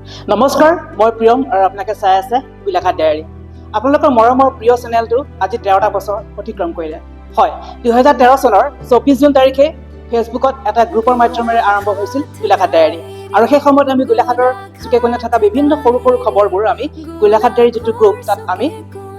নমস্কাৰ, মই প্ৰিয়ম আৰু আপোনালোকে চাই আছে গোলাঘাট ডায়েৰী। আপোনালোকৰ মৰমৰ প্ৰিয় চেনেলটো আজি 13টা বছৰ অতিক্ৰম কৰিলে। হয়, 2013 চনৰ 24 জুন তাৰিখে ফেচবুকত এটা গ্ৰুপৰ মাধ্যমেৰে আৰম্ভ হৈছিল গোলাঘাট ডায়েৰী। আৰু সেই সময়ত আমি গোলাঘাটৰ চুকে কোণে থকা বিভিন্ন সৰু সৰু খবৰবোৰ আমি গোলাঘাট ডায়েৰী যিটো গ্ৰুপ তাত আমি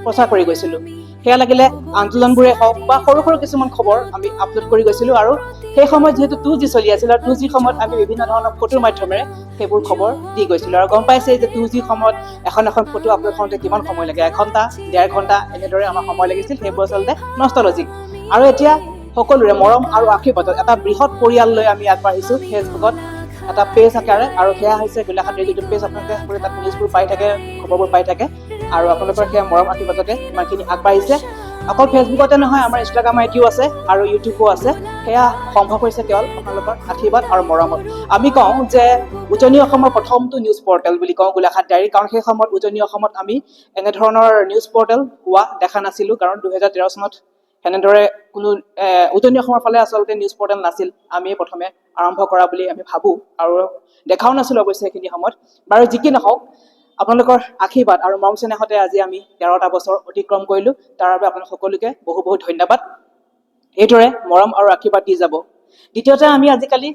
প্ৰচাৰ কৰি গৈছিলোঁ। সেয়া লাগিলে আন্দোলনবোৰে হওক বা সৰু সৰু কিছুমান খবৰ আমি আপলোড কৰি গৈছিলোঁ। আৰু সেই সময়ত যিহেতু 2G চলি আছিল আৰু 2G সময়ত আমি বিভিন্ন ধৰণৰ ফটোৰ মাধ্যমেৰে সেইবোৰ খবৰ দি গৈছিলোঁ। আৰু গম পাইছে যে 2G সময়ত এখন ফটো আপলোড কৰোঁতে কিমান সময় লাগে, 1 ঘণ্টা 1.5 ঘণ্টা এনেদৰে আমাৰ সময় লাগিছিল। সেইবোৰ আচলতে নষ্টলজিক। আৰু এতিয়া সকলোৰে মৰম আৰু আশীৰ্বাদত এটা বৃহৎ পৰিয়াল লৈ আমি আগবাঢ়িছোঁ ফেচবুকত এটা পেজ আকাৰে। আৰু সেয়া হৈছে গোলাঘাট ডায়েৰী যিটো পেজ। আপোনালোকে সকলোৱে তাত নিউজবোৰ পাই থাকে, খবৰবোৰ পাই থাকে। আৰু আপোনালোকৰ সেয়া মৰম আশীৰ্বাদতে ইমানখিনি আগবাঢ়িছে। অকল ফেচবুকতে নহয়, আমাৰ ইনষ্টাগ্ৰাম আইডিও আছে আৰু ইউটিউবো আছে। সেয়া সম্ভৱ হৈছে কেৱল আপোনালোকৰ আশীৰ্বাদ আৰু মৰমত। আমি কওঁ যে উজনি অসমৰ প্ৰথমটো নিউজ পৰ্টেল বুলি কওঁ গোলাঘাট ডায়েৰী, কাৰণ সেই সময়ত উজনি অসমত আমি এনেধৰণৰ নিউজ পৰ্টেল হোৱা দেখা নাছিলোঁ। কাৰণ 2013 চনত সেনেদৰে কোনো উজনি অসমৰ ফালে আচলতে নিউজ পৰ্টেল নাছিল। আমি প্ৰথমে আৰম্ভ কৰা বুলি আমি ভাবোঁ আৰু দেখাও নাছিলোঁ অৱশ্যে সেইখিনি সময়ত। বাৰু যি কি নহওক, আপোনালোকৰ আশীৰ্বাদ আৰু মৰম চেনেহতে আজি আমি 13টা বছৰ অতিক্ৰম কৰিলোঁ। তাৰ বাবে আপোনালোক সকলোকে বহু বহুত ধন্যবাদ। এইদৰে মৰম আৰু আশীৰ্বাদ দি যাব। দ্বিতীয়তে, আমি আজিকালি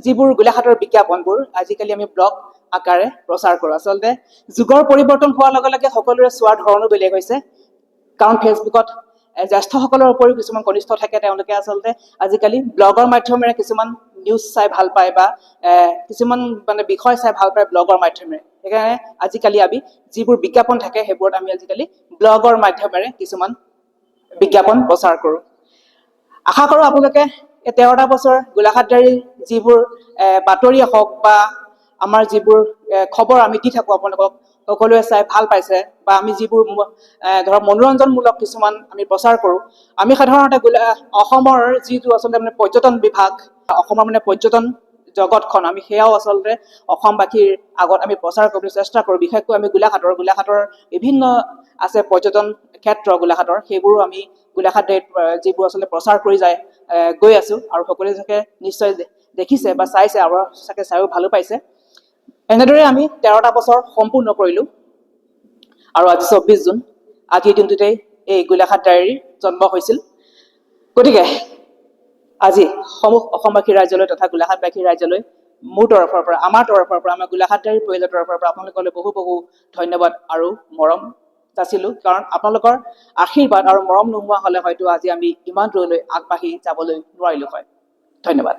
যিবোৰ গোলাঘাটৰ বিজ্ঞাপনবোৰ আজিকালি আমি ব্লগ আকাৰে প্ৰচাৰ কৰোঁ। আচলতে যুগৰ পৰিৱৰ্তন হোৱাৰ লগে লগে সকলোৰে চোৱাৰ ধৰণো বেলেগ হৈছে। কাৰণ ফেচবুকত জ্যেষ্ঠসকলৰ উপৰিও কিছুমান কনিষ্ঠ থাকে, তেওঁলোকে আচলতে আজিকালি ব্লগৰ মাধ্যমেৰে কিছুমান নিউজ চাই ভাল পায় বা কিছুমান বিষয় চাই ভাল পায় ব্লগৰ মাধ্যমেৰে। সেইকাৰণে আজিকালি আমি যিবোৰ বিজ্ঞাপন থাকে সেইবোৰত আমি আজিকালি ব্লগৰ মাধ্যমেৰে কিছুমান বিজ্ঞাপন প্ৰচাৰ কৰোঁ। আশা কৰোঁ আপোনালোকে এই 13টা বছৰ গোলাঘাট ডায়েৰীৰ যিবোৰ বাতৰিয়ে হওক বা আমাৰ যিবোৰ খবৰ আমি দি থাকোঁ আপোনালোকক সকলোৱে চাই ভাল পাইছে। বা আমি যিবোৰ ধৰক মনোৰঞ্জনমূলক কিছুমান আমি প্ৰচাৰ কৰোঁ। আমি সাধাৰণতে অসমৰ যিটো আচলতে পৰ্যটন বিভাগ, অসমৰ পৰ্যটন জগতখন, আমি সেয়াও আচলতে অসমবাসীৰ আগত আমি প্ৰচাৰ কৰিবলৈ চেষ্টা কৰোঁ। বিশেষকৈ আমি গোলাঘাটৰ বিভিন্ন আছে পৰ্যটন ক্ষেত্ৰ গোলাঘাটৰ, সেইবোৰো আমি গোলাঘাট ডায়েৰীত যিবোৰ আচলতে প্ৰচাৰ কৰি গৈ আছোঁ। আৰু সকলোৱে চাগে নিশ্চয় দেখিছে বা চাইছে আৰু চাগে চাইও ভালো পাইছে। এনেদৰে আমি 13টা বছৰ সম্পূৰ্ণ কৰিলোঁ। আৰু আজি 24 জুন, আজিৰ দিনটোতেই এই গোলাঘাট ডায়েৰীৰ জন্ম হৈছিল। গতিকে আজি সমূহ অসমবাসী ৰাইজলৈ তথা গোলাঘাটবাসী ৰাইজলৈ মোৰ তৰফৰ পৰা, আমাৰ গোলাঘাট ডায়েৰীৰ পৰিয়ালৰ তৰফৰ পৰা আপোনালোকলৈ বহু বহু ধন্যবাদ আৰু মৰম যাচিলোঁ। কাৰণ আপোনালোকৰ আশীৰ্বাদ আৰু মৰম নোহোৱা হ'লে হয়তো আজি আমি ইমান দূৰলৈ আগবাঢ়ি যাবলৈ নোৱাৰিলোঁ হয়। ধন্যবাদ।